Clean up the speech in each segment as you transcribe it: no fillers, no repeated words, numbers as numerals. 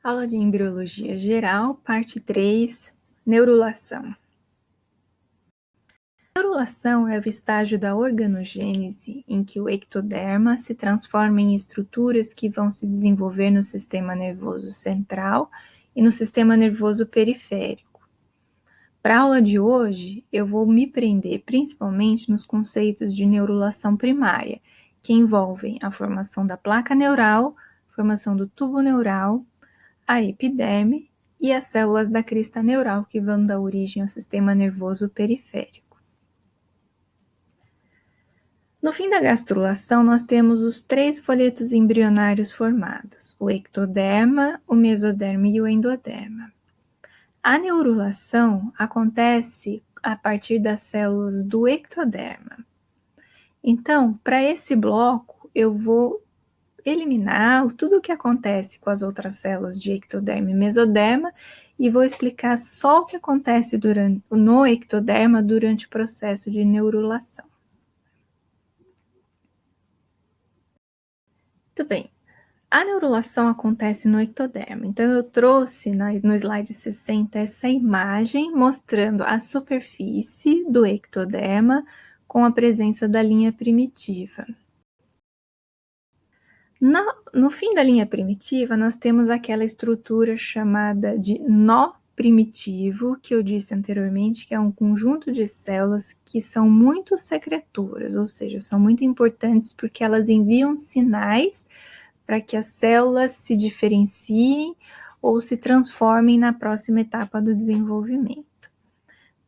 Aula de Embriologia Geral, parte 3, Neurulação. Neurulação é o estágio da organogênese em que o ectoderma se transforma em estruturas que vão se desenvolver no sistema nervoso central e no sistema nervoso periférico. Para a aula de hoje, eu vou me prender principalmente nos conceitos de neurulação primária, que envolvem a formação da placa neural, formação do tubo neural, a epiderme e as células da crista neural que vão dar origem ao sistema nervoso periférico. No fim da gastrulação, nós temos os 3 folhetos embrionários formados, o ectoderma, o mesoderma e o endoderma. A neurulação acontece a partir das células do ectoderma. Então, para esse bloco, eu vou eliminar tudo o que acontece com as outras células de ectoderma e mesoderma e vou explicar só o que acontece no ectoderma durante o processo de neurulação. Muito bem, a neurulação acontece no ectoderma, então eu trouxe no slide 60 essa imagem mostrando a superfície do ectoderma com a presença da linha primitiva. No fim da linha primitiva, nós temos aquela estrutura chamada de nó primitivo, que eu disse anteriormente, que é um conjunto de células que são muito secretoras, ou seja, são muito importantes porque elas enviam sinais para que as células se diferenciem ou se transformem na próxima etapa do desenvolvimento.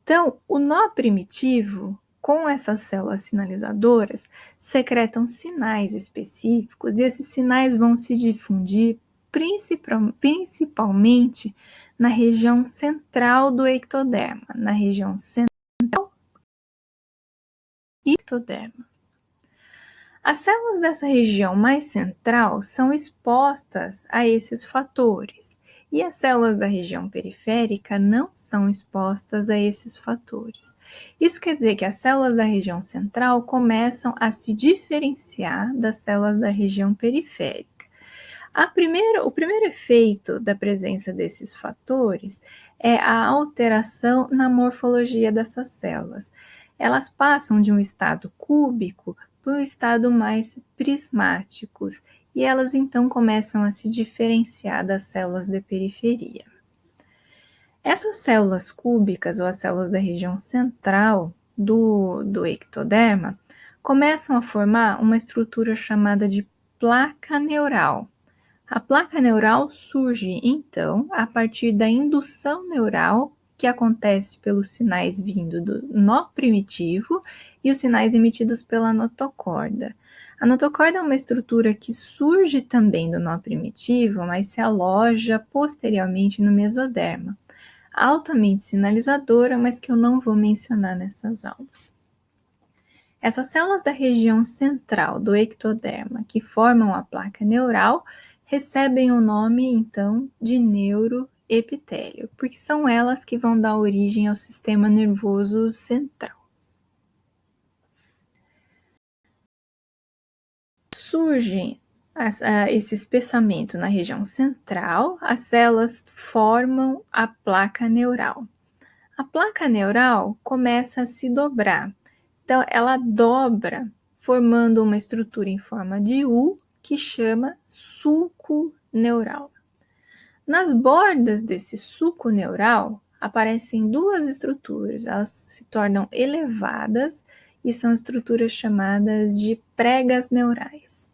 Então, o nó primitivo, com essas células sinalizadoras, secretam sinais específicos e esses sinais vão se difundir principalmente na região central do ectoderma, na região central do ectoderma. As células dessa região mais central são expostas a esses fatores e as células da região periférica não são expostas a esses fatores. Isso quer dizer que as células da região central começam a se diferenciar das células da região periférica. O primeiro efeito da presença desses fatores é a alteração na morfologia dessas células. Elas passam de um estado cúbico para um estado mais prismáticos e elas então começam a se diferenciar das células de periferia. Essas células cúbicas ou as células da região central do ectoderma começam a formar uma estrutura chamada de placa neural. A placa neural surge, então, a partir da indução neural que acontece pelos sinais vindo do nó primitivo e os sinais emitidos pela notocorda. A notocorda é uma estrutura que surge também do nó primitivo, mas se aloja posteriormente no mesoderma. Altamente sinalizadora, mas que eu não vou mencionar nessas aulas. Essas células da região central do ectoderma, que formam a placa neural, recebem o nome, então, de neuroepitélio, porque são elas que vão dar origem ao sistema nervoso central. Surge esse espessamento na região central, as células formam a placa neural. A placa neural começa a se dobrar, então ela dobra, formando uma estrutura em forma de U, que chama sulco neural. Nas bordas desse sulco neural aparecem 2 estruturas, elas se tornam elevadas e são estruturas chamadas de pregas neurais.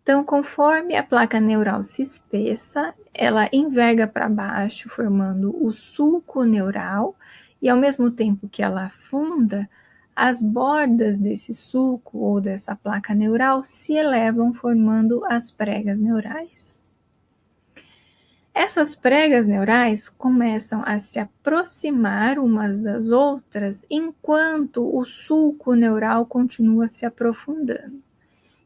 Então, conforme a placa neural se espessa, ela enverga para baixo, formando o sulco neural, e ao mesmo tempo que ela afunda, as bordas desse sulco ou dessa placa neural se elevam, formando as pregas neurais. Essas pregas neurais começam a se aproximar umas das outras enquanto o sulco neural continua se aprofundando.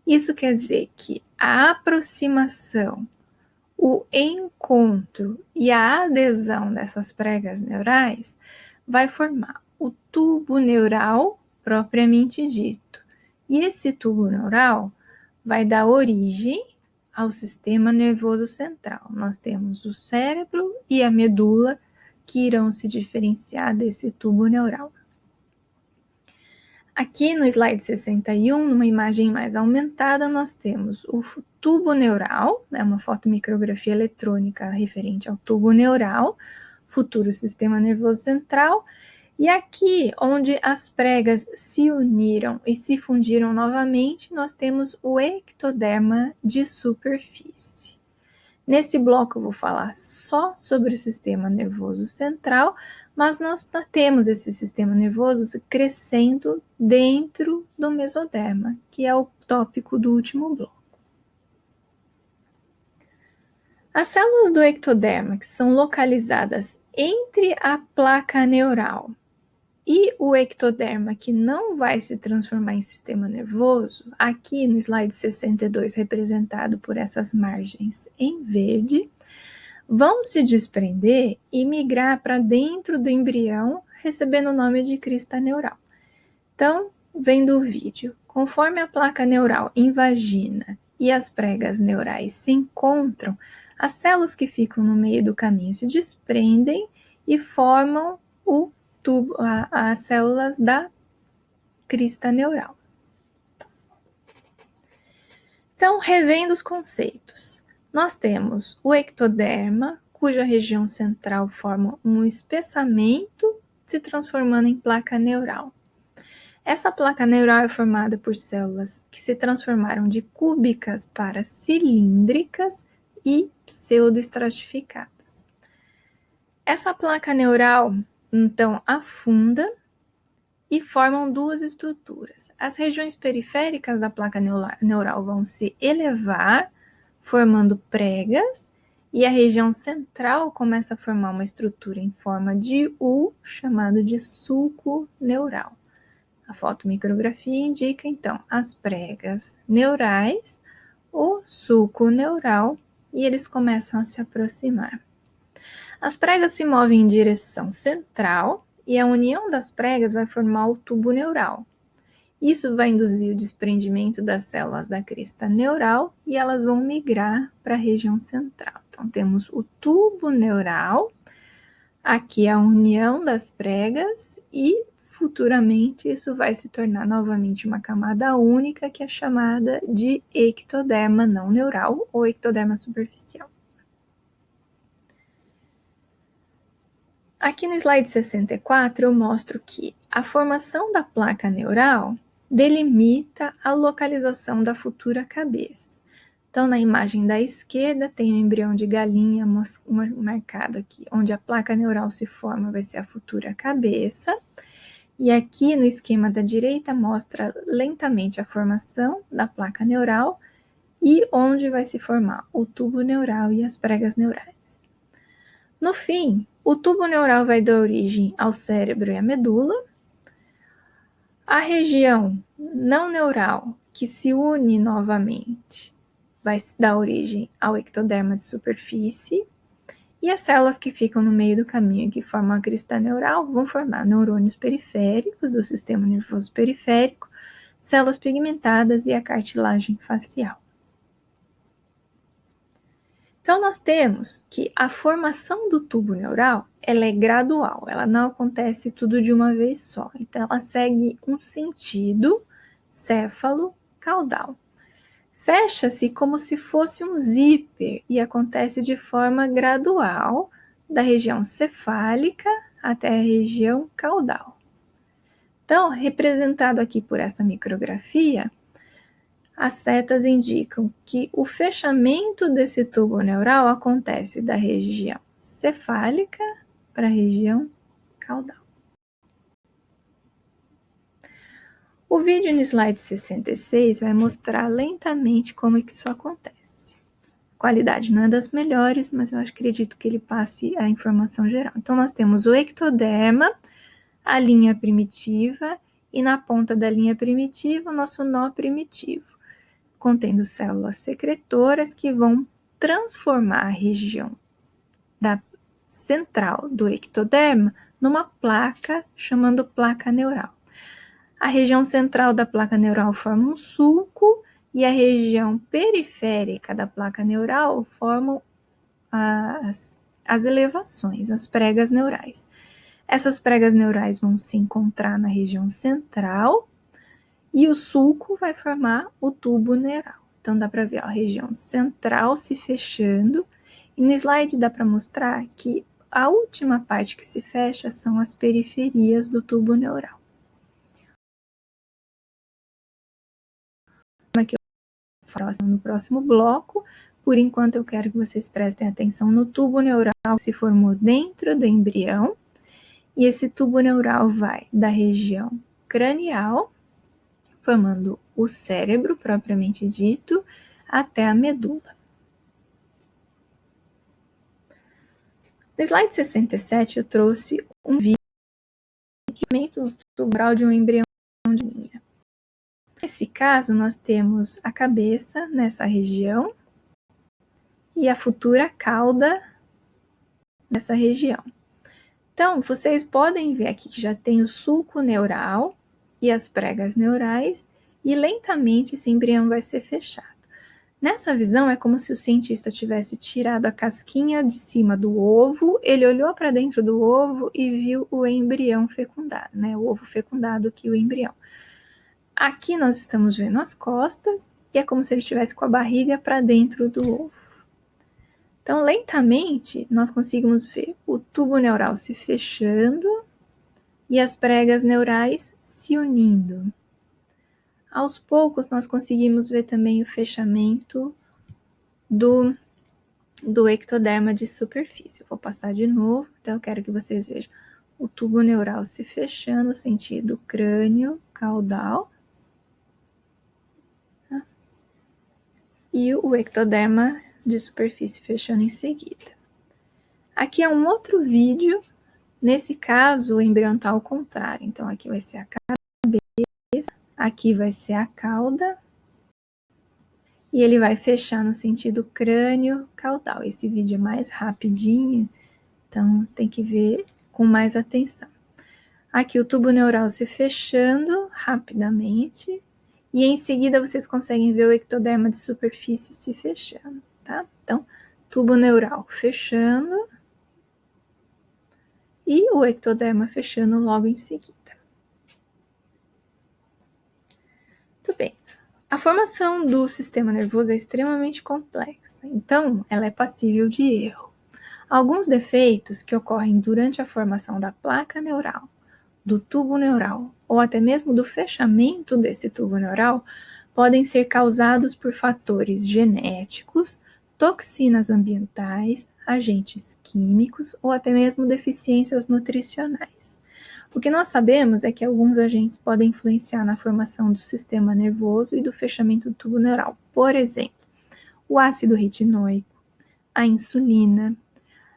Isso quer dizer que a aproximação, o encontro e a adesão dessas pregas neurais vai formar o tubo neural propriamente dito. E esse tubo neural vai dar origem ao sistema nervoso central. Nós temos o cérebro e a medula que irão se diferenciar desse tubo neural. Aqui no slide 61, numa imagem mais aumentada, nós temos o tubo neural, uma fotomicrografia eletrônica referente ao tubo neural, futuro sistema nervoso central, e aqui, onde as pregas se uniram e se fundiram novamente, nós temos o ectoderma de superfície. Nesse bloco eu vou falar só sobre o sistema nervoso central, mas nós temos esse sistema nervoso crescendo dentro do mesoderma, que é o tópico do último bloco. As células do ectoderma, que são localizadas entre a placa neural e o ectoderma, que não vai se transformar em sistema nervoso, aqui no slide 62, representado por essas margens em verde, vão se desprender e migrar para dentro do embrião, recebendo o nome de crista neural. Então, vendo o vídeo, conforme a placa neural invagina e as pregas neurais se encontram, as células que ficam no meio do caminho se desprendem e formam o tubo, as células da crista neural. Então, revendo os conceitos, nós temos o ectoderma, cuja região central forma um espessamento, se transformando em placa neural. Essa placa neural é formada por células que se transformaram de cúbicas para cilíndricas e pseudoestratificadas. Essa placa neural, então, afunda e formam duas estruturas. As regiões periféricas da placa neural vão se elevar, formando pregas, e a região central começa a formar uma estrutura em forma de U, chamado de sulco neural. A fotomicrografia indica, então, as pregas neurais, o sulco neural, e eles começam a se aproximar. As pregas se movem em direção central e a união das pregas vai formar o tubo neural. Isso vai induzir o desprendimento das células da crista neural e elas vão migrar para a região central. Então, temos o tubo neural, aqui a união das pregas e futuramente isso vai se tornar novamente uma camada única que é chamada de ectoderma não neural ou ectoderma superficial. Aqui no slide 64 eu mostro que a formação da placa neural delimita a localização da futura cabeça. Então, na imagem da esquerda tem o embrião de galinha marcado aqui, onde a placa neural se forma, vai ser a futura cabeça. E aqui no esquema da direita mostra lentamente a formação da placa neural e onde vai se formar o tubo neural e as pregas neurais. No fim, o tubo neural vai dar origem ao cérebro e à medula. A região não neural, que se une novamente, vai dar origem ao ectoderma de superfície. E as células que ficam no meio do caminho e que formam a crista neural vão formar neurônios periféricos do sistema nervoso periférico, células pigmentadas e a cartilagem facial. Então, nós temos que a formação do tubo neural ela é gradual, ela não acontece tudo de uma vez só. Então, ela segue um sentido céfalo-caudal. Fecha-se como se fosse um zíper e acontece de forma gradual, da região cefálica até a região caudal. Então, representado aqui por essa micrografia, as setas indicam que o fechamento desse tubo neural acontece da região cefálica para a região caudal. O vídeo no slide 66 vai mostrar lentamente como é que isso acontece. A qualidade não é das melhores, mas eu acredito que ele passe a informação geral. Então, nós temos o ectoderma, a linha primitiva, e na ponta da linha primitiva, o nosso nó primitivo, contendo células secretoras que vão transformar a região central do ectoderma numa placa, chamando placa neural. A região central da placa neural forma um sulco e a região periférica da placa neural formam as elevações, as pregas neurais. Essas pregas neurais vão se encontrar na região central e o sulco vai formar o tubo neural. Então dá para ver a região central se fechando e no slide dá para mostrar que a última parte que se fecha são as periferias do tubo neural. Aqui eu falo no próximo bloco. Por enquanto eu quero que vocês prestem atenção no tubo neural que se formou dentro do embrião. E esse tubo neural vai da região cranial, formando o cérebro propriamente dito, até a medula. No slide 67 eu trouxe um vídeo do tubo neural de um embrião de linha. Nesse caso, nós temos a cabeça nessa região e a futura cauda nessa região. Então, vocês podem ver aqui que já tem o sulco neural e as pregas neurais, e lentamente esse embrião vai ser fechado. Nessa visão, é como se o cientista tivesse tirado a casquinha de cima do ovo, ele olhou para dentro do ovo e viu o embrião fecundado, né? O ovo fecundado aqui, o embrião. Aqui nós estamos vendo as costas, e é como se ele estivesse com a barriga para dentro do ovo. Então, lentamente, nós conseguimos ver o tubo neural se fechando e as pregas neurais se unindo. Aos poucos, nós conseguimos ver também o fechamento do ectoderma de superfície. Eu vou passar de novo, então eu quero que vocês vejam o tubo neural se fechando no sentido crânio-caudal. Tá? E o ectoderma de superfície fechando em seguida. Aqui é um outro vídeo. Nesse caso, o embrião está ao contrário. Então, aqui vai ser a cabeça, aqui vai ser a cauda, e ele vai fechar no sentido crânio-caudal. Esse vídeo é mais rapidinho, então tem que ver com mais atenção. Aqui o tubo neural se fechando rapidamente, e em seguida vocês conseguem ver o ectoderma de superfície se fechando, tá? Então, tubo neural fechando, e o ectoderma fechando logo em seguida. Muito bem. A formação do sistema nervoso é extremamente complexa, então ela é passível de erro. Alguns defeitos que ocorrem durante a formação da placa neural, do tubo neural ou até mesmo do fechamento desse tubo neural podem ser causados por fatores genéticos, toxinas ambientais, agentes químicos ou até mesmo deficiências nutricionais. O que nós sabemos é que alguns agentes podem influenciar na formação do sistema nervoso e do fechamento do tubo neural. Por exemplo, o ácido retinóico, a insulina,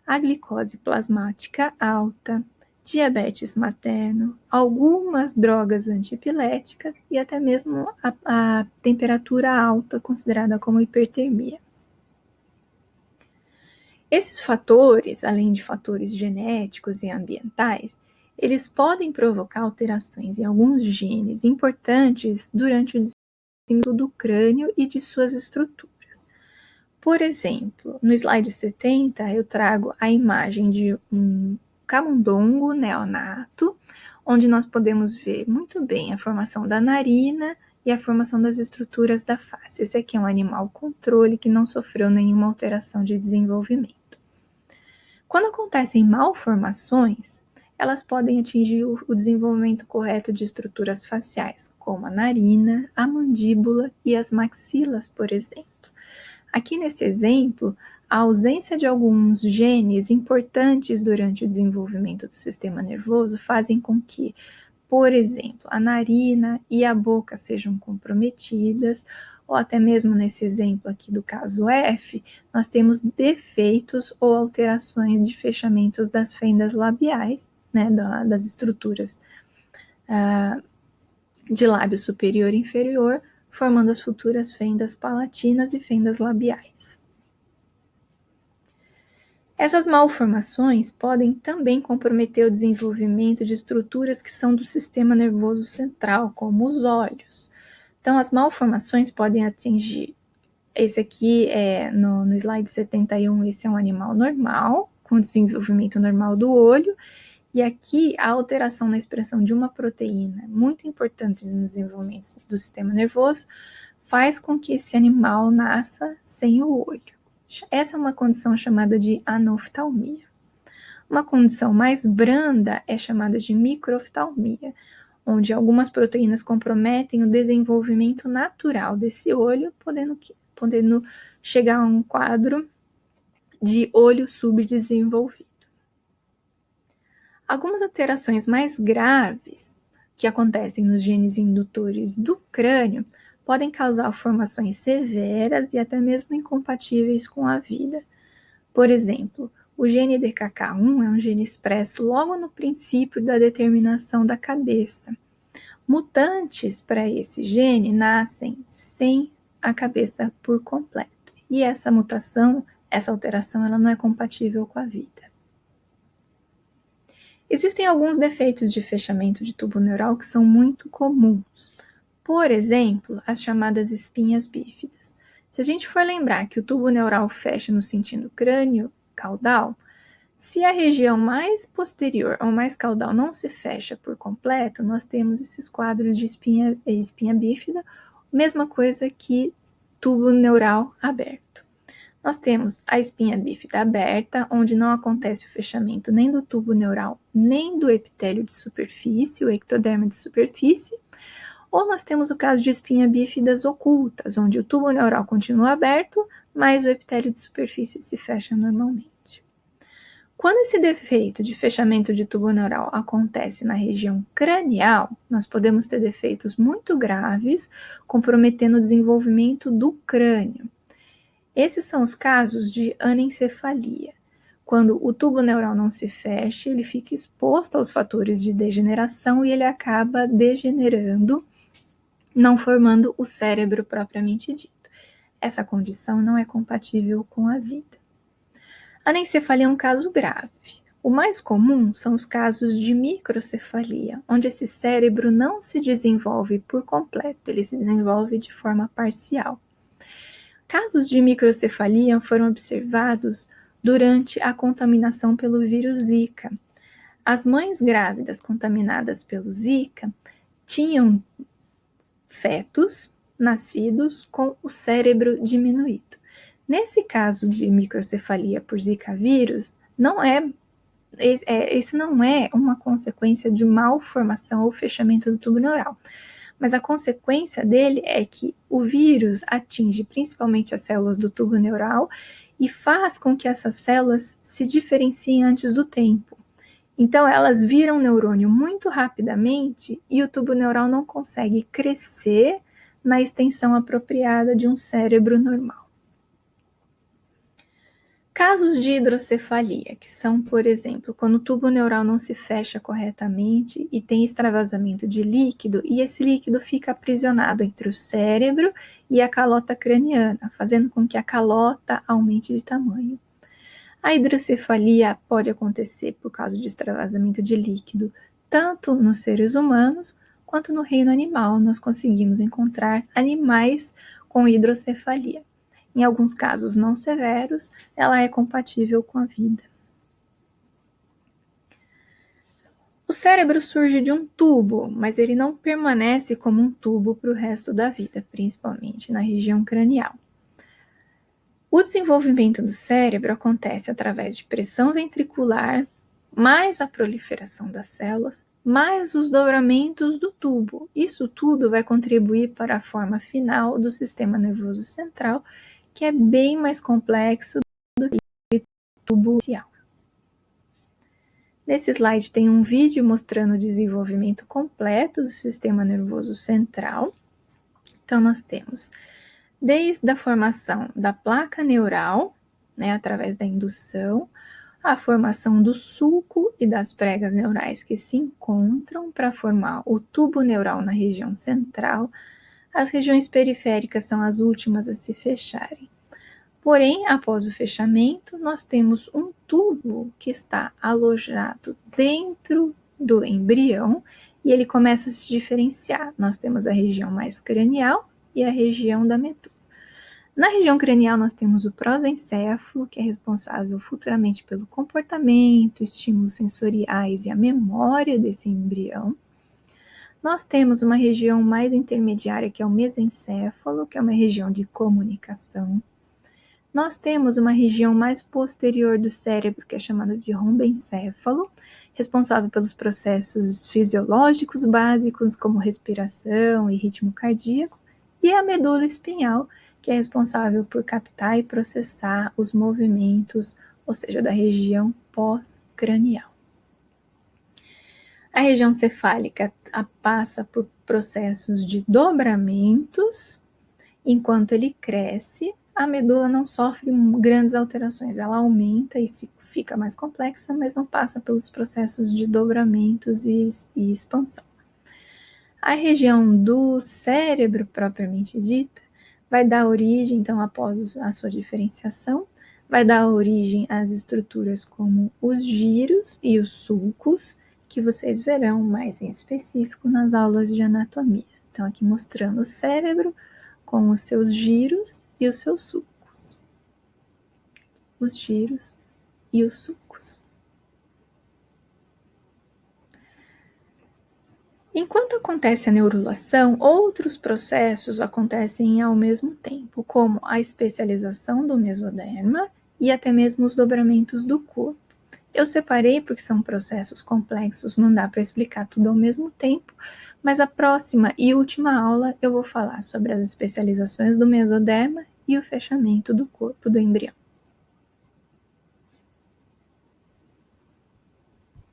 a glicose plasmática alta, diabetes materno, algumas drogas antiepiléticas e até mesmo a temperatura alta, considerada como hipertermia. Esses fatores, além de fatores genéticos e ambientais, eles podem provocar alterações em alguns genes importantes durante o desenvolvimento do crânio e de suas estruturas. Por exemplo, no slide 70, eu trago a imagem de um camundongo neonato, onde nós podemos ver muito bem a formação da narina e a formação das estruturas da face. Esse aqui é um animal controle que não sofreu nenhuma alteração de desenvolvimento. Quando acontecem malformações, elas podem atingir o desenvolvimento correto de estruturas faciais, como a narina, a mandíbula e as maxilas, por exemplo. Aqui nesse exemplo, a ausência de alguns genes importantes durante o desenvolvimento do sistema nervoso fazem com que, por exemplo, a narina e a boca sejam comprometidas, ou até mesmo nesse exemplo aqui do caso F, nós temos defeitos ou alterações de fechamentos das fendas labiais, né, das estruturas de lábio superior e inferior, formando as futuras fendas palatinas e fendas labiais. Essas malformações podem também comprometer o desenvolvimento de estruturas que são do sistema nervoso central, como os olhos. Então, as malformações podem atingir. Esse aqui no slide 71, esse é um animal normal, com desenvolvimento normal do olho, e aqui a alteração na expressão de uma proteína muito importante no desenvolvimento do sistema nervoso faz com que esse animal nasça sem o olho. Essa é uma condição chamada de anoftalmia. Uma condição mais branda é chamada de microftalmia, onde algumas proteínas comprometem o desenvolvimento natural desse olho, podendo chegar a um quadro de olho subdesenvolvido. Algumas alterações mais graves que acontecem nos genes indutores do crânio podem causar formações severas e até mesmo incompatíveis com a vida. Por exemplo, o gene DKK1 é um gene expresso logo no princípio da determinação da cabeça. Mutantes para esse gene nascem sem a cabeça por completo. E essa mutação, essa alteração, ela não é compatível com a vida. Existem alguns defeitos de fechamento de tubo neural que são muito comuns. Por exemplo, as chamadas espinhas bífidas. Se a gente for lembrar que o tubo neural fecha no sentido crânio-caudal, se a região mais posterior ou mais caudal não se fecha por completo, nós temos esses quadros de espinha bífida, mesma coisa que tubo neural aberto. Nós temos a espinha bífida aberta, onde não acontece o fechamento nem do tubo neural, nem do epitélio de superfície, o ectoderma de superfície, ou nós temos o caso de espinha bífidas ocultas, onde o tubo neural continua aberto, mas o epitélio de superfície se fecha normalmente. Quando esse defeito de fechamento de tubo neural acontece na região cranial, nós podemos ter defeitos muito graves, comprometendo o desenvolvimento do crânio. Esses são os casos de anencefalia. Quando o tubo neural não se fecha, ele fica exposto aos fatores de degeneração e ele acaba degenerando, não formando o cérebro propriamente dito. Essa condição não é compatível com a vida. A anencefalia é um caso grave. O mais comum são os casos de microcefalia, onde esse cérebro não se desenvolve por completo, ele se desenvolve de forma parcial. Casos de microcefalia foram observados durante a contaminação pelo vírus Zika. As mães grávidas contaminadas pelo Zika tinham fetos nascidos com o cérebro diminuído. Nesse caso de microcefalia por Zika vírus, esse não é uma consequência de malformação ou fechamento do tubo neural, mas a consequência dele é que o vírus atinge principalmente as células do tubo neural e faz com que essas células se diferenciem antes do tempo. Então, elas viram neurônio muito rapidamente e o tubo neural não consegue crescer na extensão apropriada de um cérebro normal. Casos de hidrocefalia, que são, por exemplo, quando o tubo neural não se fecha corretamente e tem extravasamento de líquido, e esse líquido fica aprisionado entre o cérebro e a calota craniana, fazendo com que a calota aumente de tamanho. A hidrocefalia pode acontecer por causa de extravasamento de líquido, tanto nos seres humanos quanto no reino animal. Nós conseguimos encontrar animais com hidrocefalia. Em alguns casos não severos, ela é compatível com a vida. O cérebro surge de um tubo, mas ele não permanece como um tubo para o resto da vida, principalmente na região cranial. O desenvolvimento do cérebro acontece através de pressão ventricular, mais a proliferação das células, mais os dobramentos do tubo. Isso tudo vai contribuir para a forma final do sistema nervoso central, que é bem mais complexo do que o tubo inicial. Nesse slide tem um vídeo mostrando o desenvolvimento completo do sistema nervoso central. Então, nós temos desde a formação da placa neural, através da indução, a formação do sulco e das pregas neurais que se encontram para formar o tubo neural na região central. As regiões periféricas são as últimas a se fecharem. Porém, após o fechamento, nós temos um tubo que está alojado dentro do embrião e ele começa a se diferenciar. Nós temos a região mais cranial e a região da medula. Na região cranial, nós temos o prosencéfalo, que é responsável futuramente pelo comportamento, estímulos sensoriais e a memória desse embrião. Nós temos uma região mais intermediária, que é o mesencéfalo, que é uma região de comunicação. Nós temos uma região mais posterior do cérebro, que é chamada de rombencéfalo, responsável pelos processos fisiológicos básicos, como respiração e ritmo cardíaco, e a medula espinhal, que é responsável por captar e processar os movimentos, ou seja, da região pós-cranial. A região cefálica passa por processos de dobramentos. Enquanto ele cresce, a medula não sofre grandes alterações, ela aumenta e fica mais complexa, mas não passa pelos processos de dobramentos e expansão. A região do cérebro propriamente dita vai dar origem, então, após a sua diferenciação, vai dar origem às estruturas como os giros e os sulcos, que vocês verão mais em específico nas aulas de anatomia. Então, aqui mostrando o cérebro com os seus giros e os seus sulcos. Os giros e os sulcos. Enquanto acontece a neurulação, outros processos acontecem ao mesmo tempo, como a especialização do mesoderma e até mesmo os dobramentos do corpo. Eu separei porque são processos complexos, não dá para explicar tudo ao mesmo tempo, mas a próxima e última aula eu vou falar sobre as especializações do mesoderma e o fechamento do corpo do embrião.